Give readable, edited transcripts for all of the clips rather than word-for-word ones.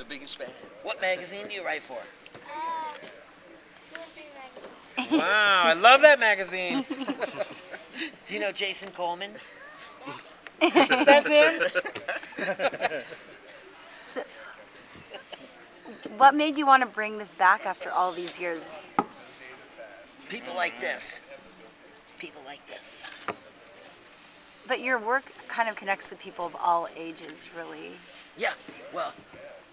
the biggest fan. What magazine do you write for? Magazine. Wow, I love that magazine. Do you know Jason Coleman? That's him? So, what made you want to bring this back after all these years? People like this. People like this. But your work kind of connects with people of all ages, really. Yeah, well,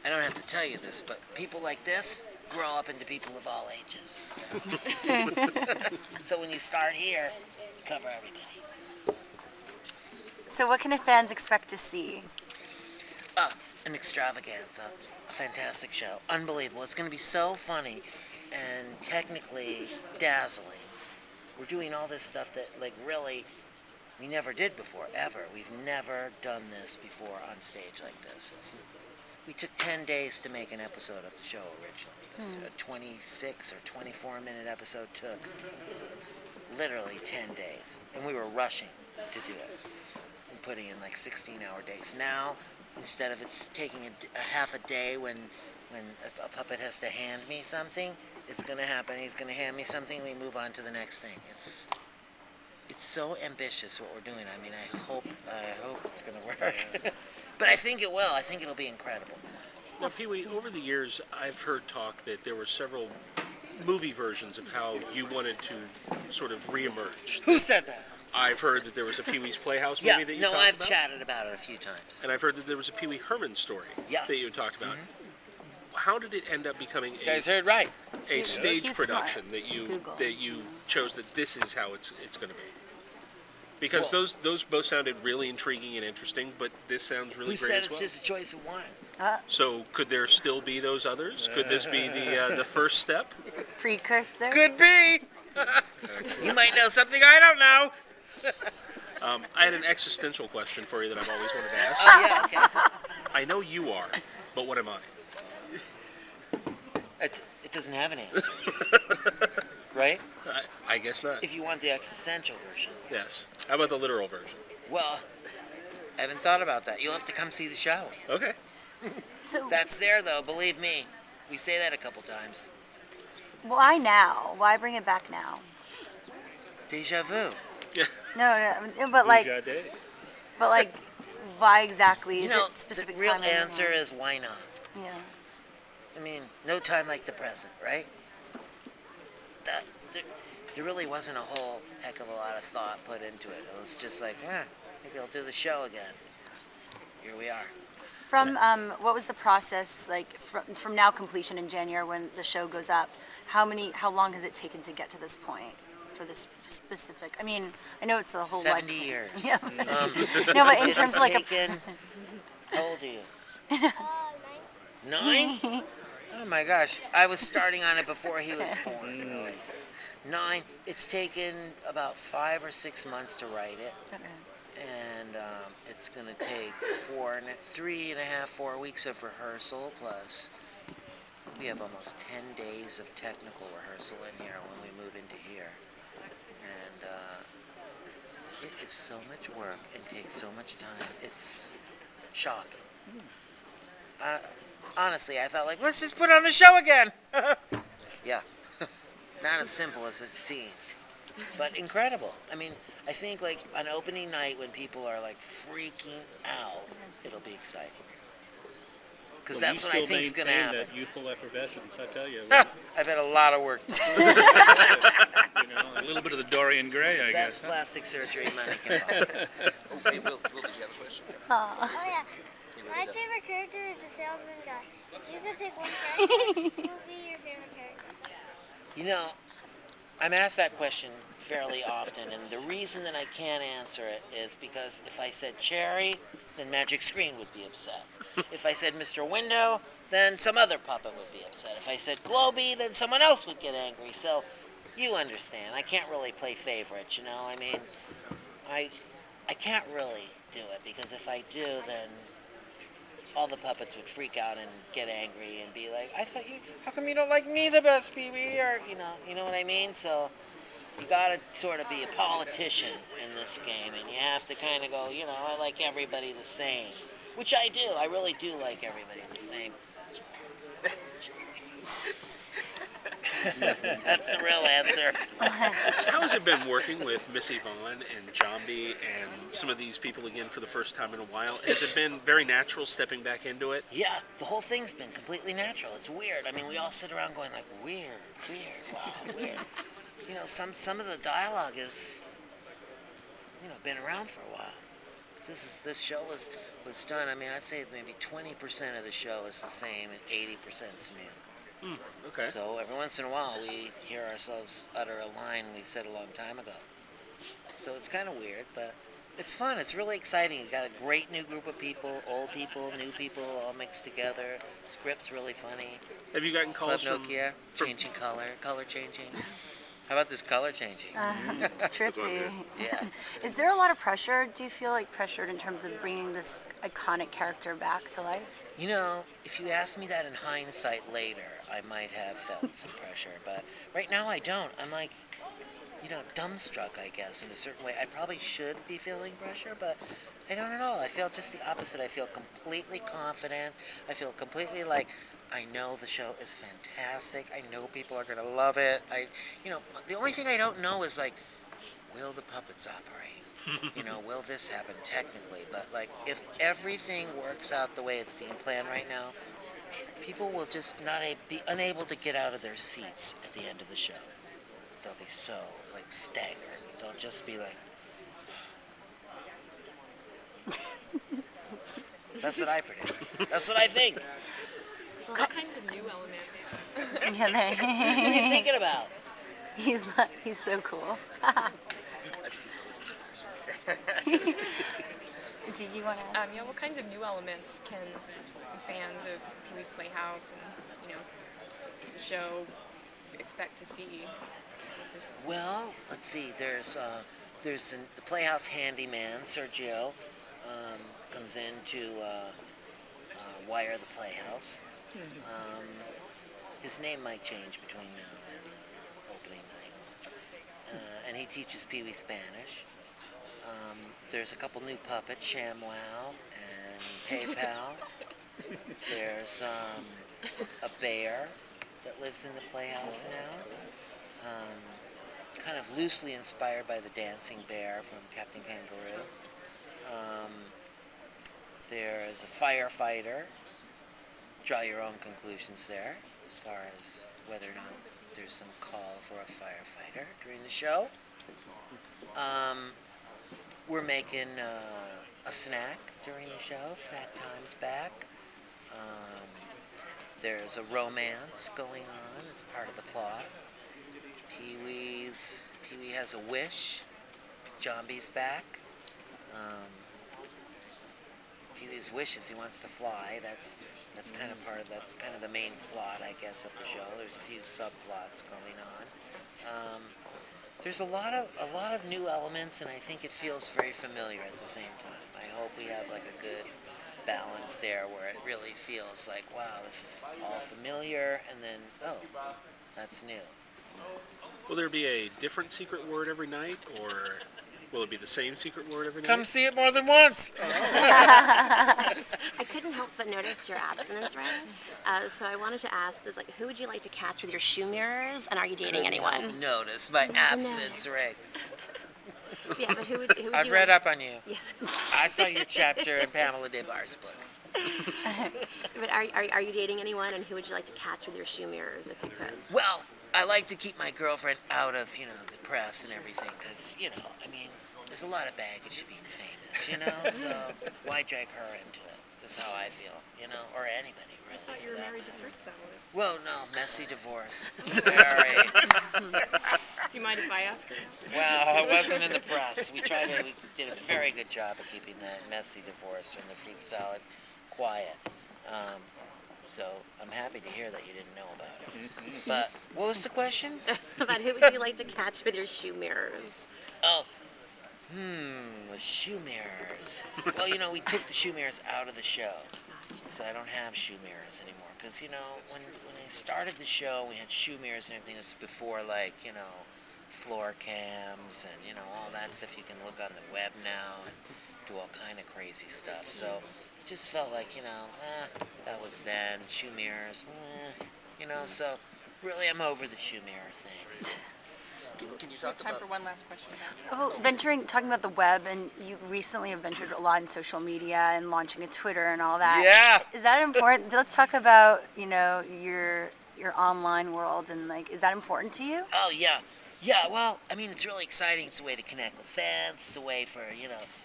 I don't have to tell you this, but people like this grow up into people of all ages. So when you start here, you cover everybody. So what can fans expect to see? An extravaganza, a fantastic show, unbelievable. It's going to be so funny and technically dazzling. We're doing all this stuff that, like, really, we never did before, ever. We've never done this before on stage like this. We took 10 days to make an episode of the show originally. A 26 or 24-minute episode took literally 10 days. And we were rushing to do it and putting in like 16-hour days. Now, instead of it's taking a half a day when a puppet has to hand me something, it's going to happen. He's going to hand me something, we move on to the next thing. It's so ambitious what we're doing. I mean, I hope it's going to work. But I think it will. I think it'll be incredible. Now, Pee-wee, over the years, I've heard talk that there were several movie versions of how you wanted to sort of reemerge. Who said that? I've heard that there was a PeeWees Playhouse movie that you talked about. I've chatted about it a few times. And I've heard that there was a Pee-Wee Herman story that you talked about. Mm-hmm. How did it end up becoming this guy's heard right. A stage He's production smart. that you chose that this is how it's going to be? Because those both sounded really intriguing and interesting, but this sounds really great as well. Who said it's just a choice of one? So could there still be those others? Could this be the first step? Precursor? Could be. You might know something I don't know. I had an existential question for you that I've always wanted to ask. Oh, yeah, okay. I know you are, but what am I? It doesn't have an answer. Right? I guess not. If you want the existential version. Yes. How about the literal version? Well, I haven't thought about that. You'll have to come see the show. Okay. So, That's there, though. Believe me. We say that a couple times. why now? Why bring it back now? Deja vu. Yeah. No, but like, why exactly? Is You know, it specific the real timing answer or- is why not? Yeah. I mean, no time like the present, right? There really wasn't a whole heck of a lot of thought put into it. It was just like, maybe I'll do the show again. Here we are. From what was the process like from now completion in January when the show goes up? How long has it taken to get to this point for this specific? I mean, I know it's a whole 70 life. years. Yeah. No, but in It's terms of like taken, how old are you? 9? Oh my gosh. I was starting on it before he was born. Really. 9. It's taken about 5 or 6 months to write it. Okay. And it's going to take 4 weeks of rehearsal, plus we have almost 10 days of technical rehearsal in here when we move into here. And it is so much work and takes so much time. It's shocking. Honestly, I thought, like, let's just put on the show again. Yeah. Not as simple as it seemed, but incredible. I mean, I think, like, on opening night when people are, like, freaking out, it'll be exciting. Because that's what I think is going to happen. That youthful effervescence, I tell you. I've had a lot of work to do. You know, a little bit of the Dorian Gray, I guess. Best plastic surgery money can buy. Okay, Will, did you have a question? Oh yeah. My favorite character is the salesman guy. If you could pick one character, who would be your favorite character? You know, I'm asked that question fairly often, and the reason that I can't answer it is because if I said Cherry, then Magic Screen would be upset. If I said Mr. Window, then some other puppet would be upset. If I said Globy, then someone else would get angry. So, you understand. I can't really play favorites, you know? I mean, I can't really do it, because if I do, then all the puppets would freak out and get angry and be like, how come you don't like me the best, Pee-wee? Or, you know what I mean? So you gotta sort of be a politician in this game, and you have to kind of go, I like everybody the same. Which I do. I really do like everybody the same. That's the real answer. How has it been working with Missy Vaughn and Jambi and some of these people again for the first time in a while? Has it been very natural stepping back into it? Yeah, the whole thing's been completely natural. It's weird. I mean, we all sit around going like, weird, wow, weird. You know, some of the dialogue is, been around for a while. This show was done. I mean, I'd say maybe 20% of the show is the same and 80% is new. Okay. So every once in a while, we hear ourselves utter a line we said a long time ago. So it's kind of weird, but it's fun. It's really exciting. You got a great new group of people, old people, new people, all mixed together. Script's really funny. Have you gotten Club calls from? Nokia, changing color changing. How about this color changing? It's trippy. Yeah. Is there a lot of pressure? Do you feel like pressured in terms of bringing this iconic character back to life? You know, if you ask me that in hindsight later, I might have felt some pressure, but right now I don't. I'm like, dumbstruck, I guess, in a certain way. I probably should be feeling pressure, but I don't at all. I feel just the opposite. I feel completely confident. I feel completely like, I know the show is fantastic. I know people are going to love it. The only thing I don't know is, like, will the puppets operate? Will this happen technically? But, like, if everything works out the way it's being planned right now, people will just be unable to get out of their seats at the end of the show. They'll be so, like, staggered. They'll just be like... That's what I predict. That's what I think. What kinds of new elements? Yeah, What are you thinking about? he's so cool. Did you want to ask? What kinds of new elements can fans of Pee-Wee's Playhouse and the show expect to see? Well, let's see. There's the Playhouse handyman, Sergio, comes in to wire the Playhouse. His name might change between now and opening night. And he teaches Pee-wee Spanish. There's a couple new puppets, ShamWow and PayPal. There's a bear that lives in the Playhouse now. Kind of loosely inspired by the dancing bear from Captain Kangaroo. There's a firefighter. Draw your own conclusions there as far as whether or not there's some call for a firefighter during the show. We're making a snack during the show. Snack time's back. There's a romance going on. It's part of the plot. Pee-wee has a wish. Jambi's back. Pee-wee's wish is he wants to fly. That's kind of the main plot, I guess, of the show. There's a few subplots going on. There's a lot of new elements, and I think it feels very familiar at the same time. I hope we have like a good balance there where it really feels like, wow, this is all familiar, and then, oh, that's new. Will there be a different secret word every night, or will it be the same secret word every night? Come see it more than once. I couldn't help but notice your abstinence ring. So I wanted to ask, who would you like to catch with your shoe mirrors, and are you dating anyone? Notice my abstinence ring. Yeah, but who would I've you read like? up on you. Yes. I saw your chapter in Pamela DeBar's book. But are you dating anyone, and who would you like to catch with your shoe mirrors if you could? Well, I like to keep my girlfriend out of, the press and everything, because, there's a lot of baggage to being famous, so why drag her into it, is how I feel, or anybody, really. I thought you were married to fruit salad. Well, no, messy divorce. Very. Do you mind if I ask her? Well, I wasn't in the press. We did a very good job of keeping that messy divorce and the fruit salad quiet. So I'm happy to hear that you didn't know about it. But what was the question? About who would you like to catch with your shoe mirrors? Oh, the shoe mirrors. Well, we took the shoe mirrors out of the show, so I don't have shoe mirrors anymore. Because, when I started the show, we had shoe mirrors and everything. That's before, floor cams and, all that stuff you can look on the web now and do all kind of crazy stuff. So it just felt like, that was then, shoe mirrors, so really I'm over the shoe mirror thing. Can you talk Time about for one last question, guys. Oh, talking about the web, and you recently have ventured a lot in social media and launching a Twitter and all that. Yeah. Is that important? Let's talk about, your online world and is that important to you? Oh, yeah. Yeah, well, I mean, it's really exciting. It's a way to connect with fans. It's a way for,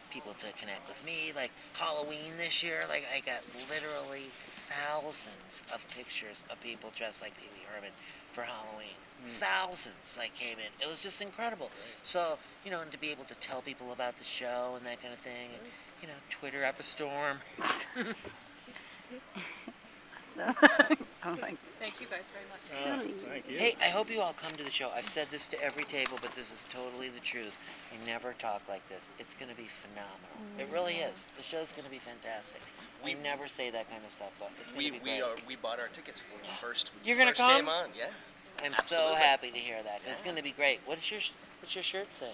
people to connect with me. Like, Halloween this year, I got literally thousands of pictures of people dressed like Pee-Wee Herman for Halloween. Thousands, came in. It was just incredible. So, and to be able to tell people about the show and that kind of thing. And, Twitter up a storm. So, I'm like, Thank you guys very much. Thank you. Hey, I hope you all come to the show. I've said this to every table, but this is totally the truth. I never talk like this. It's going to be phenomenal. It really is. The show's going to be fantastic. We never say that kind of stuff, but it's going to be great. we bought our tickets for you first. When You're you gonna first come? came on, yeah. I'm so happy to hear that. It's going to be great. What's your shirt say?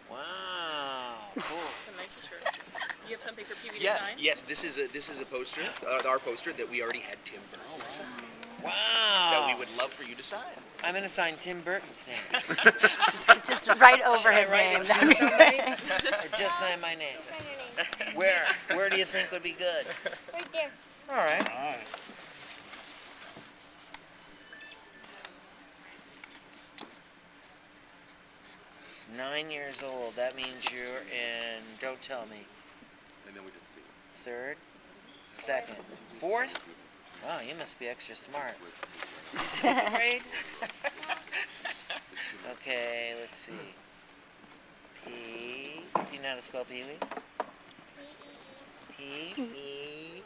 Wow. Cool. It's a Nike shirt. You have something for PeeWee to Yeah. sign? Yes. This is a poster, our poster that we already had Tim Burton sign. Wow. That we would love for you to sign. I'm going to sign Tim Burton's name. just right over his Right, name. just somebody? Or just sign my name? Sign your name. Where? Where do you think would be good? Right there. All right. All right. Nine years old. That means you're in, don't tell me, third, second, fourth? Wow, you must be extra smart. Second grade? Okay, let's see. P. Do you know how to spell Pee-wee? P-E-E.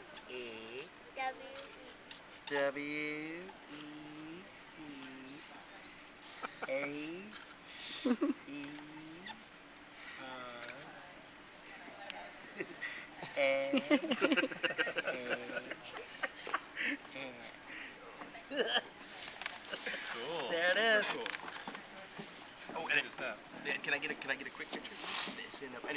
W. There it is. Oh, and can I get a quick picture? Stand up.